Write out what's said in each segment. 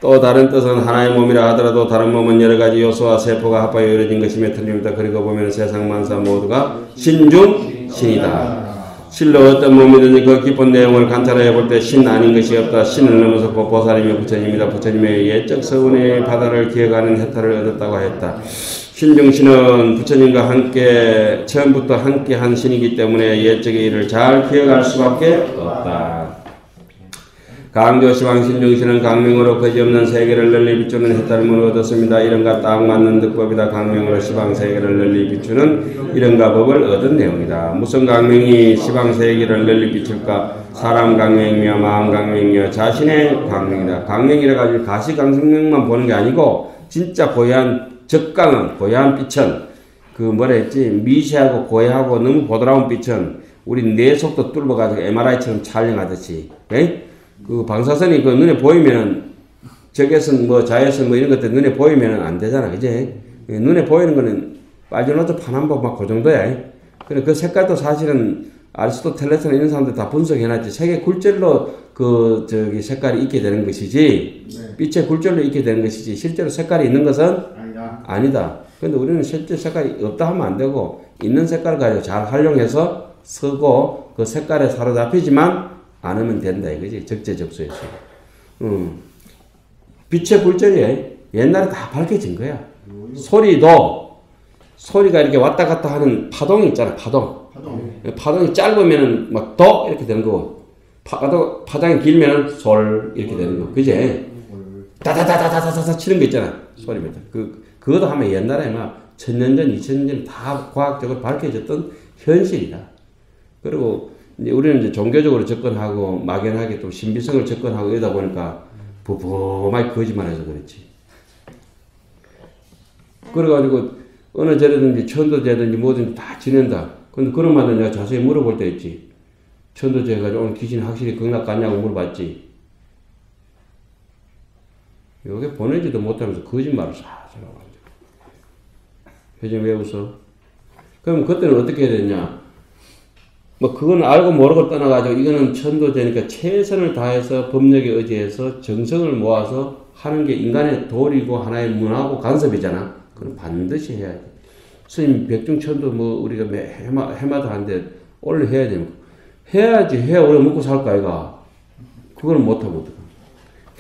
또 다른 뜻은 하나의 몸이라 하더라도 다른 몸은 여러 가지 요소와 세포가 합하여 이루어진 것이며 틀림없다. 그리고 보면 세상 만사 모두가 신중 신이다. 실로 어떤 몸이든지 그 깊은 내용을 관찰해 볼 때 신 아닌 것이 없다. 신을 넘어섰고 보살이며 부처님이다. 부처님의 예적 서운의 바다를 기억하는 해탈을 얻었다고 했다. 신중신은 부처님과 함께 처음부터 함께 한 신이기 때문에 예적의 일을 잘 기억할 수밖에 없다. 강조 시방 신중신은 강명으로 거지없는 세계를 널리 비추는 해탈문을 얻었습니다. 이런가 딱 맞는 득법이다. 강명으로 시방 세계를 널리 비추는 이런가 법을 얻은 내용이다. 무슨 강명이 시방 세계를 널리 비출까? 사람 강명이며 마음 강명이며 자신의 강명이다. 강명이라 가지고 가시강성명만 보는 게 아니고 진짜 고요한 적강은 고요한 빛은 그 뭐라 했지 미세하고 고요하고 너무 보드라운 빛은 우리 뇌 속도 뚫어가지고 MRI처럼 촬영하듯이 에? 그 방사선이 그 눈에 보이면은 적외선 뭐 자외선 뭐 이런 것들 눈에 보이면은 안 되잖아, 그지? 눈에 보이는 거는 빨주노트 파남보 막 그 정도야. 그래 그 색깔도 사실은 아리스토텔레스나 이런 사람들 다 분석해놨지. 색의 굴절로 그 저기 색깔이 있게 되는 것이지, 네. 빛의 굴절로 있게 되는 것이지 실제로 색깔이 있는 것은 아니다. 근데 우리는 실제 색깔이 없다 하면 안 되고 있는 색깔을 가지고 잘 활용해서 쓰고 그 색깔에 사로잡히지만 않으면 된다 이거지. 적재적소에서. 빛의 굴절이 옛날에 다 밝혀진 거야. 소리가 이렇게 왔다 갔다 하는 파동이 있잖아. 파동이 짧으면은 막 도 이렇게 되는 거고 파동이 길면은 솔 이렇게 되는 거. 그제? 다다다다다다다 치는 거 있잖아. 소리면. 그것도 하면 옛날에 막 1000년 전, 2000년 전 다 과학적으로 밝혀졌던 현실이다. 그리고 이제 우리는 이제 종교적으로 접근하고 막연하게 또 신비성을 접근하고 이러다 보니까 부부하게 거짓말해서 그렇지. 그래가지고 어느 절에든지 천도제든지 뭐든지 다 지낸다. 근데 그런 말은 내가 자세히 물어볼 때 있지. 천도제 해가지고 오늘 귀신 확실히 극락 갔냐고 물어봤지. 요게 보내지도 못하면서 거짓말을 사실 하고 앉아. 회장 왜 웃어? 그럼 그때는 어떻게 해야 되냐? 뭐 그건 알고 모르고 떠나가지고 이거는 천도제니까 최선을 다해서 법력에 의지해서 정성을 모아서 하는 게 인간의 도리고 하나의 문화고 간섭이잖아. 그럼 반드시 해야 돼. 스님 백중천도 뭐 우리가 해마다 하는데 원래 해야 되는 거. 해야지. 해야 우리가 먹고 살 거 아이가. 그거는 못하고 어떡해.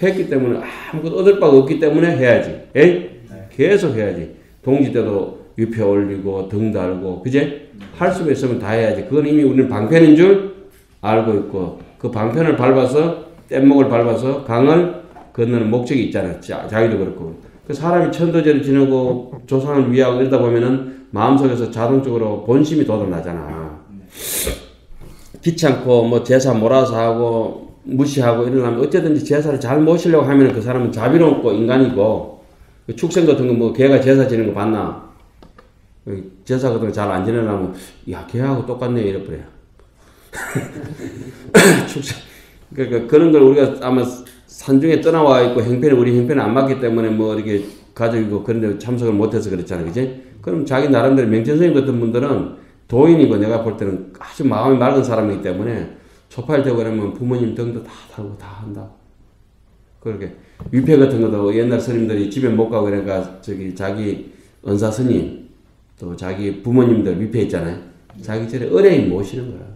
했기 때문에 아무것도 얻을 바가 없기 때문에 해야지. 에이? 네. 계속 해야지. 동지 때도 위패 올리고 등 달고 그제? 할 수 있으면 다 해야지. 그건 이미 우리는 방편인 줄 알고 있고 그 방편을 밟아서 뗏목을 밟아서 강을 건너는 목적이 있잖아. 자기도 그렇고. 그 사람이 천도제를 지내고 조상을 위하고 이러다 보면은 마음속에서 자동적으로 본심이 돋아나잖아. 귀찮고 뭐 제사 몰아서 하고 무시하고 이러려면 어쨌든지 제사를 잘 모시려고 하면 그 사람은 자비롭고 인간이고 축생 같은 거 뭐 걔가 제사 지내는 거 봤나? 제사 같은 거 잘 안 지내려면 야 걔하고 똑같네 이래버려. 축생 그러니까 그런 걸 우리가 아마 산중에 떠나와 있고 우리 형편에 안 맞기 때문에 뭐 이렇게 가족이고 그런 데 참석을 못해서 그렇잖아, 그지? 그럼 자기 나름대로 명천스님 같은 분들은 도인이고 내가 볼 때는 아주 마음이 맑은 사람이기 때문에 초팔되고 그러면 부모님 등도 다 달고 다 한다. 그렇게 위패 같은 것도 옛날 스님들이 집에 못 가고 그러니까 저기 자기 은사 스님 또 자기 부모님들 위패 있잖아요. 자기 절에 의뢰인 모시는 거야.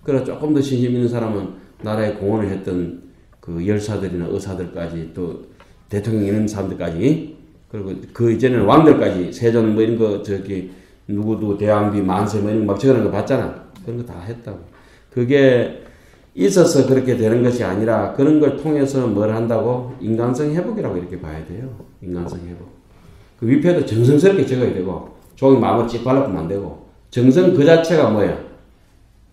그래서 조금 더 신심 있는 사람은 나라에 공헌을 했던 그 열사들이나 의사들까지 또 대통령 이런 사람들까지 그리고 그 이전에는 왕들까지 세존 뭐 이런 거 저기 누구도 대왕비 만세 뭐 이런 거 막 적어놓은 거 봤잖아. 그런 거 다 했다고. 그게 있어서 그렇게 되는 것이 아니라 그런 걸 통해서 뭘 한다고? 인간성 회복이라고 이렇게 봐야 돼요. 인간성 회복. 그 위패도 정성스럽게 적어야 되고 종이 마음을 찌 발라보면 안 되고 정성 그 자체가 뭐야?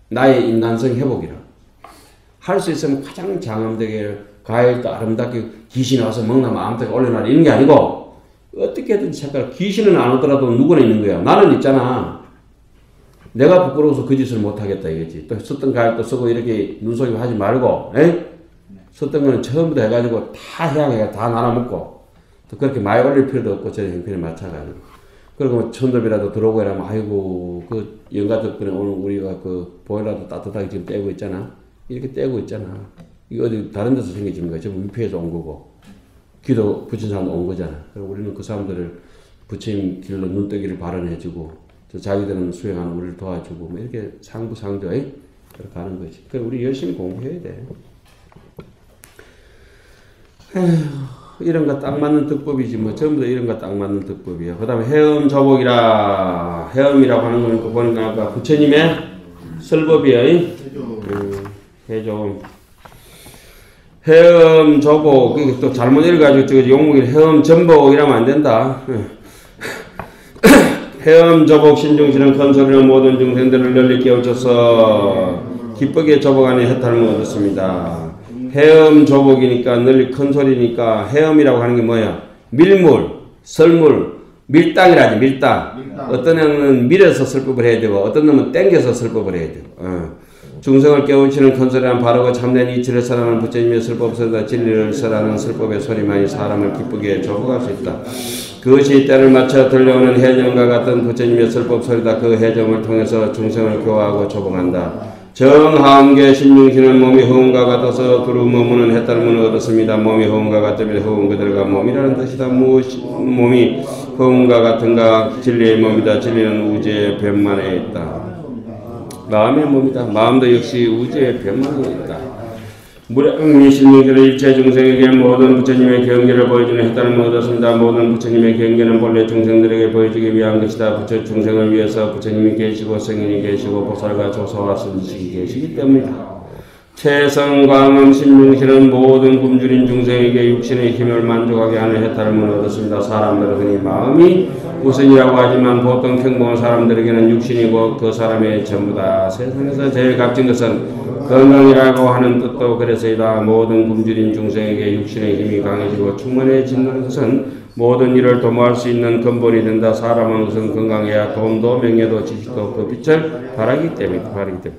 나의 인간성 회복이라. 할 수 있으면 가장 장엄되게 과일도 아름답게 귀신이 와서 먹나면 아무튼 올려놔라 이런 게 아니고 어떻게든 색깔 귀신은 안 오더라도 누구나 있는 거야. 나는 있잖아. 내가 부끄러워서 그 짓을 못하겠다 이거지. 또 썼던 과일도 쓰고 이렇게 눈속임 하지 말고 에이? 썼던 거는 처음부터 해가지고 다 해야 다 나눠 먹고 또 그렇게 많이 올릴 필요도 없고 저 형편에 맞춰가지고 그리고 천도비라도 들어오고 이러면 아이고 그 영가 덕분에 오늘 우리가 그 보일러도 따뜻하게 지금 떼고 있잖아. 이렇게 떼고 있잖아. 이거 어디 다른 데서 생겨진 거야. 전부 위패에서 온 거고. 기도 붙인 사람도 온 거잖아. 그리고 우리는 그 사람들을 부처님 길로 눈뜨기를 발언해주고, 또 자기들은 수행하는 우리를 도와주고, 뭐 이렇게 상부상조, 그렇게 가는 거지. 그러니까 우리 열심히 공부해야 돼. 에휴, 이런 거 딱 맞는 득법이지, 뭐, 전부 다 이런 거 딱 맞는 득법이야. 그 다음에 해엄조복이라, 해엄이라고 하는 거니까 보니까 아까 부처님의 설법이야. 해좀. 해엄조복, 이게 또 잘못 읽어가지고, 저 용목이 해엄전복 이라면 안 된다. 해엄조복 신중시는 큰 소리로 모든 중생들을 널리 깨우쳐서 기쁘게 조복하니 해탈을 얻었습니다. 해엄조복이니까 널리 큰 소리니까 해엄이라고 하는 게 뭐야? 밀물, 설물, 밀당이라지, 밀당. 어떤 놈은 밀어서 설법을 해야 되고, 어떤 놈은 땡겨서 설법을 해야 되고. 중생을 깨우치는 큰 소리는 바르고 참된 이치를 설하는 부처님의 설법서다 진리를 설하는 설법의 소리만이 사람을 기쁘게 조복할 수 있다. 그것이 때를 맞춰 들려오는 해정과 같은 부처님의 설법 소리다. 그 해정을 통해서 중생을 교화하고 조복한다. 정하음계 신중시는 몸이 허운과 같아서 두루 머무는 해탈문을 얻었습니다. 몸이 허운과 같으면 허운 그들과 몸이라는 뜻이다. 몸이 허운과 같은가 진리의 몸이다. 진리는 우주의 변만에 있다. 마음의 몸이다. 마음도 역시 우주의 변만에 있다. 무량미 신명계를 일체 중생에게 모든 부처님의 경계를 보여주는 해탈문을 얻었습니다. 모든 부처님의 경계는 본래 중생들에게 보여주기 위한 것이다. 부처 중생을 위해서 부처님이 계시고 성인이 계시고 보살과 조사와 선지식이 계시기 때문이다. 최성광음 신명실은 모든 굶주린 중생에게 육신의 힘을 만족하게 하는 해탈문을 얻었습니다. 사람들은 흔히 마음이 우선이라고 하지만 보통 평범한 사람들에게는 육신이고 그 사람의 전부다. 세상에서 제일 값진 것은 건강이라고 하는 뜻도 그래서이다. 모든 굶주린 중생에게 육신의 힘이 강해지고 충만해지는 것은 모든 일을 도모할 수 있는 근본이 된다. 사람은 우선 건강해야 돈도 명예도 지식도 그 빛을 바라기 때문이다.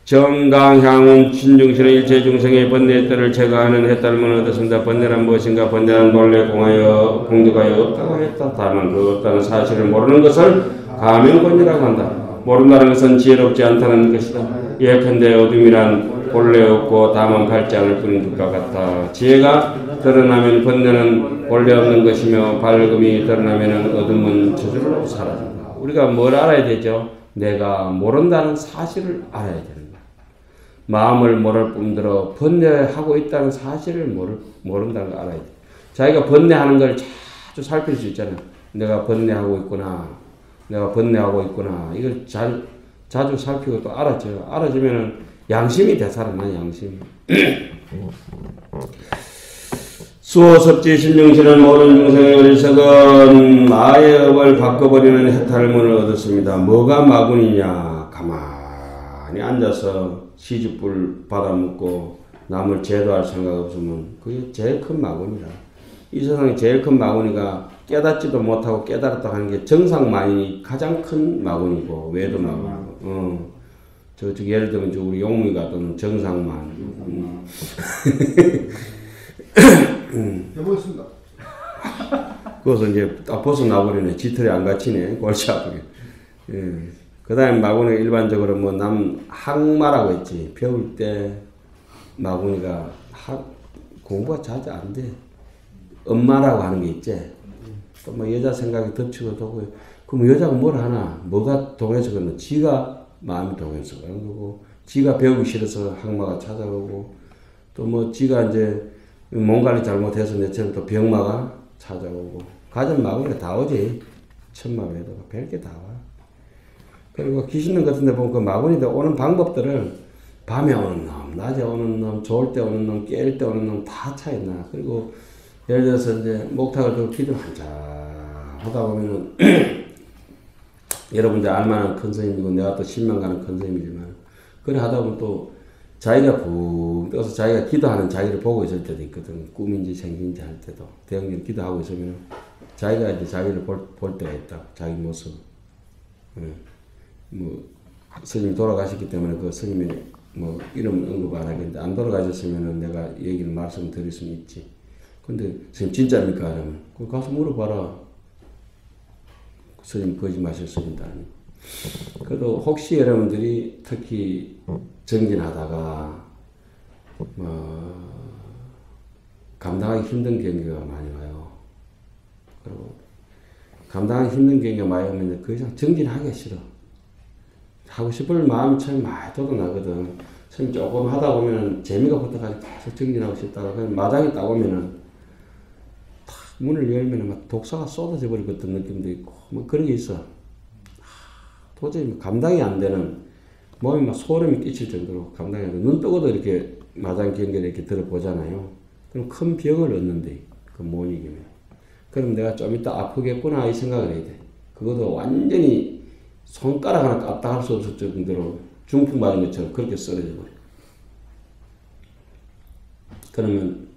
정강향은 신중시는 일체 중생의 번뇌의 뜰을 제거하는 해탈문을 얻었습니다. 번뇌란 무엇인가? 번뇌란 본래 공덕하여 없다고 했다. 다만 그 없다는 사실을 모르는 것을 가면권이라고 한다. 모른다는 것은 지혜롭지 않다는 것이다. 예컨대 어둠이란 본래 없고 다만 밝지 않을 뿐인 것과 같다. 지혜가 드러나면 번뇌는 본래 없는 것이며 밝음이 드러나면 어둠은 저절로 사라진다. 우리가 뭘 알아야 되죠? 내가 모른다는 사실을 알아야 된다. 마음을 모를 뿐더러 번뇌하고 있다는 사실을 모른다는 걸 알아야 돼. 자기가 번뇌하는 걸 자주 살필 수 있잖아. 내가 번뇌하고 있구나. 내가 번뇌하고 있구나. 이걸 자주 살피고 또 알아져요. 알아지면은 양심이 되살아나, 양심이. 수호섭지 신중시는 모든 중생의 어리석은 마의 업을 바꿔버리는 해탈문을 얻었습니다. 뭐가 마군이냐? 가만히 앉아서 시집불 받아먹고 남을 제도할 생각 없으면 그게 제일 큰 마군이라. 이 세상에 제일 큰 마군이가 깨닫지도 못하고 깨달았다고 하는 게 정상만이 가장 큰 마군이고 외도 마군이고. 저쪽 예를 들면 저 우리 용미가 또는 정상만. 해보겠습니다. 그것은 이제 딱 벗어나버리네. 지털이 안 갇히네. 골치 아프게. 예. 그 다음에 마구니가 일반적으로 뭐 남 학마라고 했지. 배울 때 마구니가 공부가 잘 안 돼. 엄마라고 하는 게 있지. 또 뭐 여자 생각이 덮치고 도고. 그럼 여자가 뭘 하나? 뭐가 동해서 그러나? 지가 마음이 동해서 그런 거고. 지가 배우기 싫어서 학마가 찾아오고. 또 뭐 지가 이제 몸 관리 잘못해서 내처럼 또 병마가 찾아오고. 가진 마구니가 다 오지. 천마 외도가 별게 다 와. 그리고 귀신들 같은 데 보면 그 마구니들 오는 방법들을 밤에 오는 놈, 낮에 오는 놈, 좋을 때 오는 놈, 깰 때 오는 놈 다 차이나. 그리고 예를 들어서 이제 목탁을 들고 기도 한자 하다 보면은 여러분들 알만한 큰 스님이고 내가 또 신명 가는 큰 스님이지만 그래 하다 보면 또 자기가 푹 떠서 자기가 기도하는 자기를 보고 있을 때도 있거든. 꿈인지 생긴지 할 때도 대형님 기도하고 있으면 자기가 이제 자기를 볼 때가 있다. 자기 모습. 뭐 스님이 돌아가셨기 때문에 그 스님이 뭐 이름 언급 안 하겠는데 안 돌아가셨으면은 내가 얘기를 말씀드릴 수는 있지. 근데 스님 진짜입니까? 그러면 그 가서 물어봐라. 스님 거짓말하실 스님도 아니고. 그래도 혹시 여러분들이 특히 정진하다가 감당하기 힘든 경기가 많이 와요. 그리고 감당하기 힘든 경기가 많이 오면 그 이상 정진하기가 싫어. 하고 싶을 마음이 참 많이 돋아나거든. 참 조금 하다 보면 재미가 붙어가지고 계속 정진하고 싶다가 그냥 마당에 딱 오면은 탁 문을 열면은 막 독사가 쏟아져 버릴 것 같은 느낌도 있고 뭐 그런 게 있어. 도저히 감당이 안 되는 몸이 막 소름이 끼칠 정도로 감당이 안 돼. 눈 뜨고도 이렇게 마당 경기를 이렇게 들어보잖아요. 그럼 큰 병을 얻는데 그 못 이기면. 그럼 내가 좀 이따 아프겠구나 이 생각을 해야 돼. 그것도 완전히 손가락 하나 까딱할 수 없을 정도로 중풍 맞은 것처럼 그렇게 쓰러져 버려. 그러면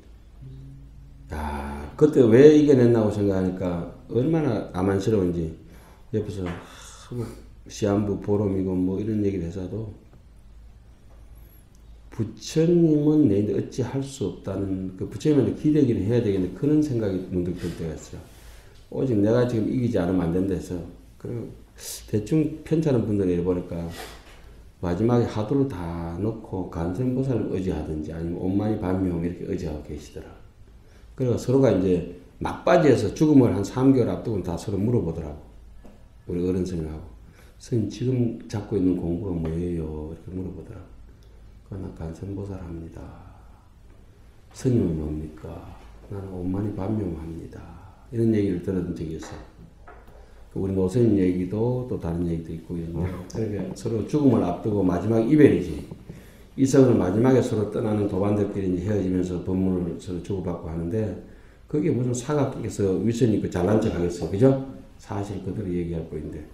그때 왜 이겨냈나고 생각하니까 얼마나 암안스러운지 옆에서 시한부 보름이고 뭐 이런 얘기를 해서도 부처님은 내인데 어찌 할 수 없다는 그 부처님한테 기대기를 해야 되겠는데 그런 생각이 문득 들 때가 있어요. 오직 내가 지금 이기지 않으면 안 된다 해서 그리고 대충 편찮은 분들이 보니까 마지막에 하도를 다 놓고 간선보살을 의지하든지 아니면 온만이 반명 이렇게 의지하고 계시더라. 그래서 서로가 이제 막바지에서 죽음을 한 3개월 앞두고 다 서로 물어보더라고. 우리 어른 스님하고. 스님 지금 잡고 있는 공부가 뭐예요? 이렇게 물어보더라고. 나 간선보살 합니다. 스님은 뭡니까? 나는 온만이 반명합니다. 이런 얘기를 들은 적이 있어. 우리 노스님 얘기도 또 다른 얘기도 있고 이런데 그렇게 서로 죽음을 앞두고 마지막 이별이지. 이성을 마지막에 서로 떠나는 도반들끼리 이제 헤어지면서 법문을 서로 주고받고 하는데 그게 무슨 사각에서 위선이 있고 잘난 척 하겠어요. 그죠? 사실 그대로 얘기하고 있는데.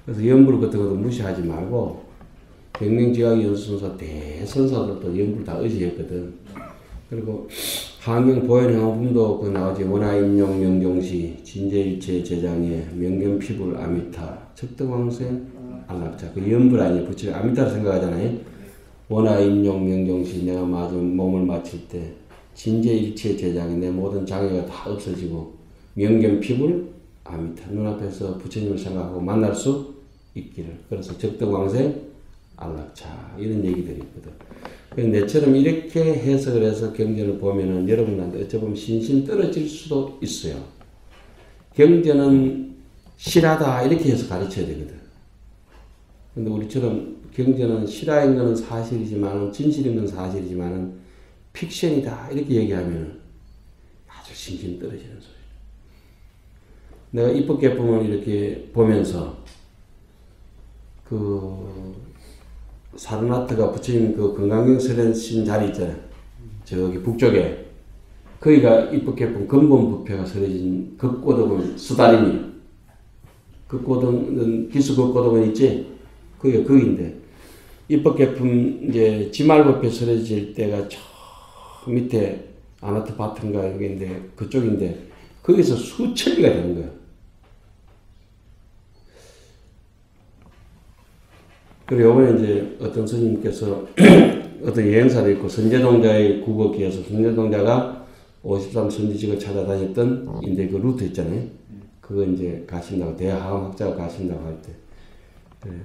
그래서 연불 같은 것도 무시하지 말고 백명지각 연수선사 대선사들도 연불 다 의지했거든. 그리고 한경 보현행화품도 그 나오지. 원하인용 영종시 진제일체 제장에 명견피불 아미타 척등왕생 안락자. 그 연불 아니에요. 부처님 아미타를 생각하잖아요. 원하인용 명종시 내가 맞은 몸을 마칠 때 진제일체 제장에 내 모든 장애가 다 없어지고 명견피불 아미타 눈앞에서 부처님을 생각하고 만날 수 있기를. 그래서 적등왕생 안락자 이런 얘기들이 있거든. 내처럼 이렇게 해석을 해서 경전을 보면은 여러분한테 어쩌면 신심 떨어질 수도 있어요. 경전은 실하다 이렇게 해서 가르쳐야 되거든. 근데 우리처럼 경전은 실화인 것은 사실이지만 진실인 건 사실이지만 픽션이다 이렇게 얘기하면 아주 신심 떨어지는 소리. 내가 입법개품을 이렇게 보면서 사르나트가 부처님 그 건강경 설해신 자리 있잖아요. 저기 북쪽에. 거기가 입법개품 근본부패가 설해진 극고덕은 수다림이에요. 극고덕은, 기수 극고덕은 있지? 거기가 거기인데. 입법개품 이제 지말법회 설해질 때가 저 밑에 아나트 바튼가 여기인데, 그쪽인데, 거기서 수천리가 되는 거예요. 그리고 요번에 이제 어떤 스님께서 어떤 여행사도 있고 선제동자의 국어기에서 선제동자가 53 선지직을 찾아다녔던 인데 그 루트 있잖아요. 그거 이제 가신다고 대하학자가 가신다고 할 때 그래.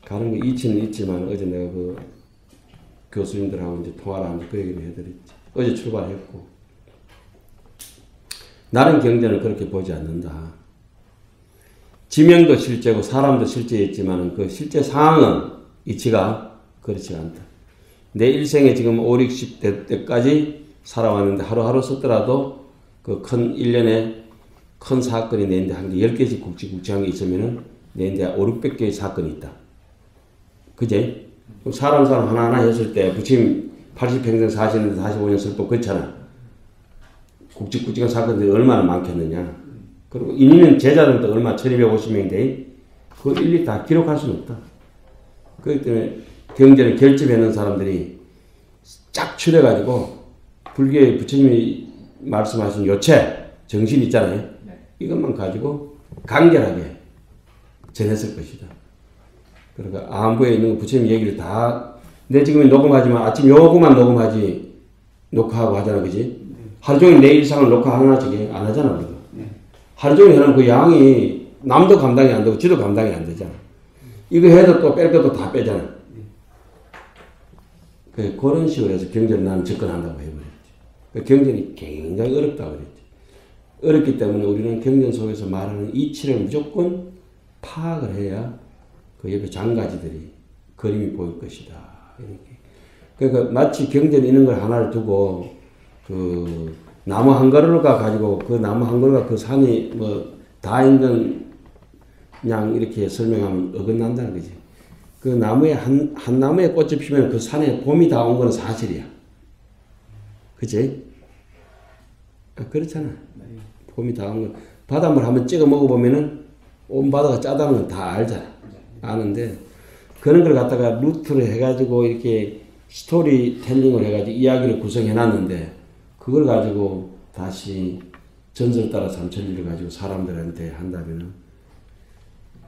가는 게 이치는 있지만 어제 내가 그 교수님들하고 이제 통화를 하면서 그 얘기를 해드렸지. 어제 출발했고 나는 경전을 그렇게 보지 않는다. 지명도 실제고 사람도 실제였지만 그 실제 상황은 이치가 그렇지 않다. 내 일생에 지금 5, 60대 때까지 살아왔는데 하루하루 썼더라도 그 큰 1년에 큰 사건이 내인데 한 개 10개씩 굵직굵직한 게 있으면은 내인데 5, 600개의 사건이 있다. 그제? 사람 하나하나 했을 때 부처님 80평생 사시는데 45년 설법 그렇잖아. 굵직굵직한 사건들이 얼마나 많겠느냐. 그리고 이니면 제자들도 얼마 1250명인데 그걸 일일이 다 기록할 수는 없다. 그렇기 때문에 경전을 결집해놓은 사람들이 쫙 추려가지고 불교의 부처님이 말씀하신 요체 정신 있잖아요. 이것만 가지고 간결하게 전했을 것이다. 그러니까 안부에 있는 부처님 얘기를 다 내 지금 녹음하지만 아침 요거만 녹음하지 녹화하고 하잖아. 그지? 하루 종일 내 일상을 녹화하나씩 안 하잖아. 우리가. 하루 종일 해놓은 그 양이 남도 감당이 안 되고 지도 감당이 안 되잖아. 이거 해도 또 뺄 것도 다 빼잖아. 그런 식으로 해서 경제를 나는 접근한다고 해버렸지. 경전이 굉장히 어렵다고 그랬지. 어렵기 때문에 우리는 경전 속에서 말하는 이치를 무조건 파악을 해야 그 옆에 장가지들이 그림이 보일 것이다. 이렇게. 그러니까 마치 경전에 있는 걸 하나를 두고 그 나무 한 그루가 가지고 그 나무 한 그루가 그 산이 뭐 다 있는 그냥 이렇게 설명하면 어긋난다는 거지. 그 나무에 한 나무에 꽃이 피면 그 산에 봄이 다 온 거는 사실이야. 그치? 그렇잖아. 봄이 다 온 거. 바닷물 한번 찍어 먹어보면은 온 바다가 짜다는 건 다 알잖아. 아는데 그런 걸 갖다가 루트를 해가지고 이렇게 스토리텔링을 해가지고 이야기를 구성해 놨는데 그걸 가지고 다시 전설 따라 삼천리를 가지고 사람들한테 한다면은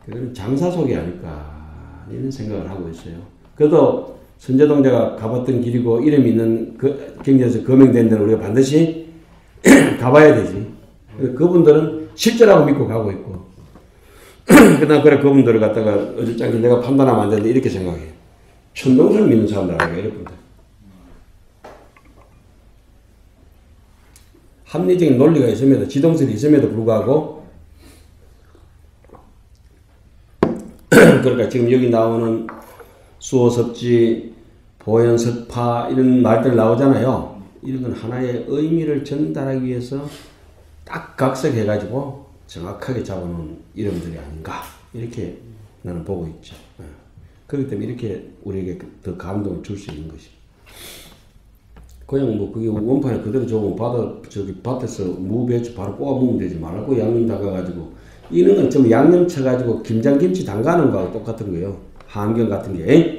그건 장사속이 아닐까 이런 생각을 하고 있어요. 그래도 선제동자가 가봤던 길이고 이름 있는 그 경전에서 거명된 데는 우리가 반드시 가봐야 되지. 그분들은 실제라고 믿고 가고 있고 그다음 그래 그분들을 갖다가 어질장기 내가 판단하면 안 되는데 이렇게 생각해. 천동설 믿는 사람들하고 이렇거든. 합리적인 논리가 있음에도 지동설이 있음에도 불구하고 그러니까 지금 여기 나오는 수호섭지, 보현석파 이런 말들 나오잖아요. 이런 건 하나의 의미를 전달하기 위해서 딱 각색해가지고 정확하게 잡아놓은 이름들이 아닌가 이렇게 나는 보고 있죠. 그렇기 때문에 이렇게 우리에게 더 감동을 줄 수 있는 것이. 그냥 뭐 그게 원판에 그대로 적으면 저기 밭에서 무배추 바로 뽑아 먹으면 되지 말고 양념 담가가지고 이런 건 좀 양념 쳐가지고 김장김치 담가는 거하고 똑같은 거예요. 한경 같은 게.